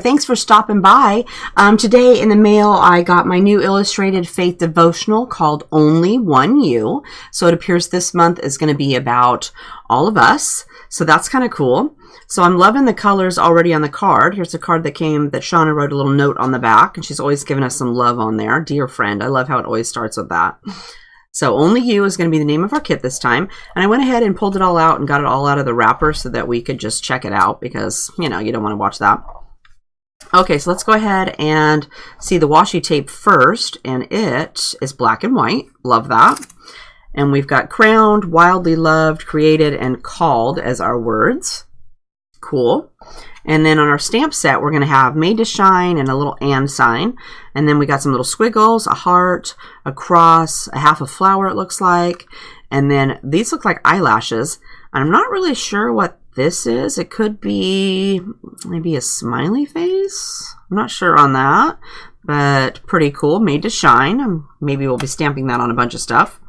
Thanks for stopping by. Today in the mail, I got my new illustrated faith devotional called Only One You. So it appears this month is going to be about all of us. So that's kind of cool. So I'm loving the colors already on the card. Here's a card that came that Shauna wrote a little note on the back, and she's always given us some love on there. Dear friend, I love how it always starts with that. So Only You is going to be the name of our kit this time. And I went ahead and pulled it all out and got it all out of the wrapper so that we could just check it out because, you know, you don't want to watch that. Okay, so let's go ahead and see the washi tape first. And it is black and white. Love that. And we've got crowned, wildly loved, created, and called as our words. Cool. And then on our stamp set, we're going to have made to shine and a little and sign. And then we got some little squiggles, a heart, a cross, a half a flower it looks like. And then these look like eyelashes. I'm not really sure what this is. It could be maybe a smiley face. I'm not sure on that, but pretty cool. Made to shine. Maybe we'll be stamping that on a bunch of stuff.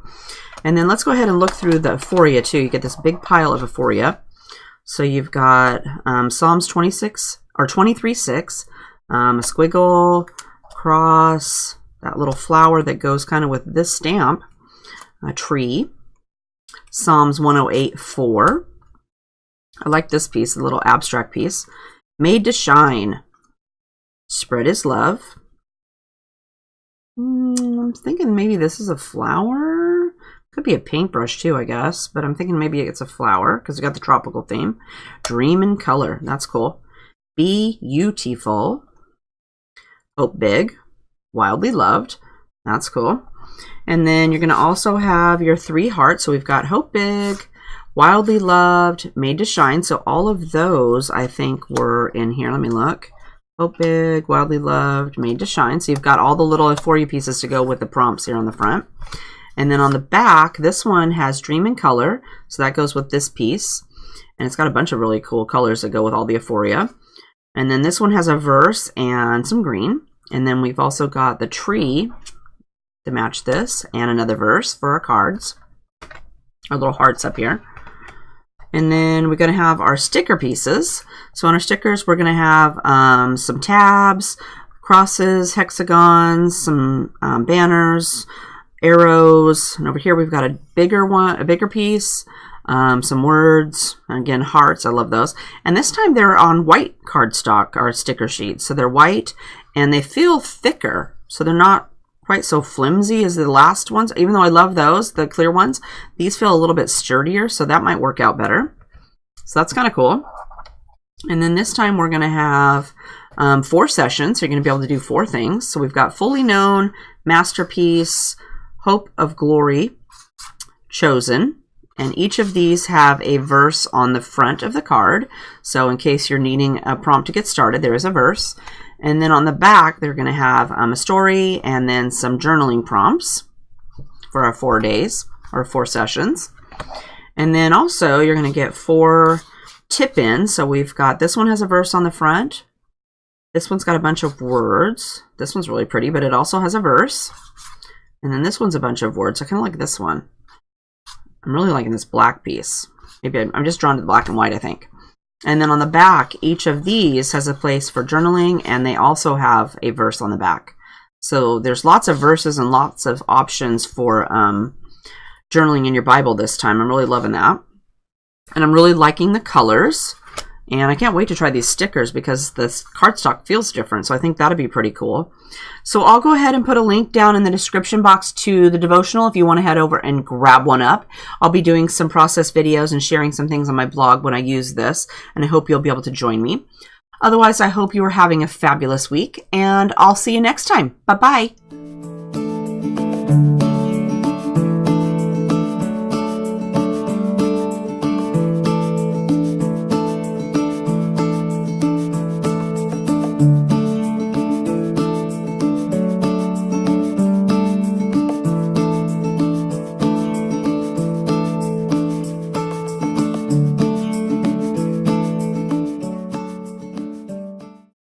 And then let's go ahead and look through the Euphoria too. You get this big pile of Euphoria. So you've got Psalms 26 or 23:6, a squiggle, cross, that little flower that goes kind of with this stamp, a tree, Psalms 108:4. I like this piece, a little abstract piece. Made to shine, spread his love. I'm thinking maybe this is a flower. Could be a paintbrush too, I guess, but I'm thinking maybe it's a flower because we got the tropical theme. Dream in color, that's cool. Be beautiful. Hope big. Wildly loved, that's cool. And then you're going to also have your 3 hearts. So we've got hope big, wildly loved, made to shine. So all of those I think were in here. Let me look. Hope big, wildly loved, made to shine. So you've got all the little Euphoria pieces to go with the prompts here on the front. And then on the back, this one has Dream in Color. So that goes with this piece. And it's got a bunch of really cool colors that go with all the Euphoria. And then this one has a verse and some green. And then we've also got the tree to match this and another verse for our cards. Our little hearts up here. And then we're going to have our sticker pieces. So on our stickers, we're going to have some tabs, crosses, hexagons, some banners, arrows, and over here we've got a bigger one, a bigger piece, some words, and again hearts. I love those. And this time they're on white cardstock or sticker sheets, so they're white and they feel thicker, so they're not quite so flimsy as the last ones. Even though I love those, the clear ones, these feel a little bit sturdier, so that might work out better. So that's kind of cool. And then this time we're going to have 4 sessions. So you're going to be able to do 4 things. So we've got fully known, masterpiece, hope of glory, chosen, and each of these have a verse on the front of the card. So in case you're needing a prompt to get started, there is a verse. And then on the back, they're going to have a story and then some journaling prompts for our 4 days or 4 sessions. And then also you're going to get 4 tip-ins. So we've got, this one has a verse on the front. This one's got a bunch of words. This one's really pretty, but it also has a verse. And then this one's a bunch of words. I kind of like this one. I'm really liking this black piece. Maybe I'm just drawn to the black and white, I think. And then on the back, each of these has a place for journaling, and they also have a verse on the back. So there's lots of verses and lots of options for journaling in your Bible this time. I'm really loving that. And I'm really liking the colors. And I can't wait to try these stickers because this cardstock feels different. So I think that'll be pretty cool. So I'll go ahead and put a link down in the description box to the devotional if you want to head over and grab one up. I'll be doing some process videos and sharing some things on my blog when I use this. And I hope you'll be able to join me. Otherwise, I hope you are having a fabulous week. And I'll see you next time. Bye-bye.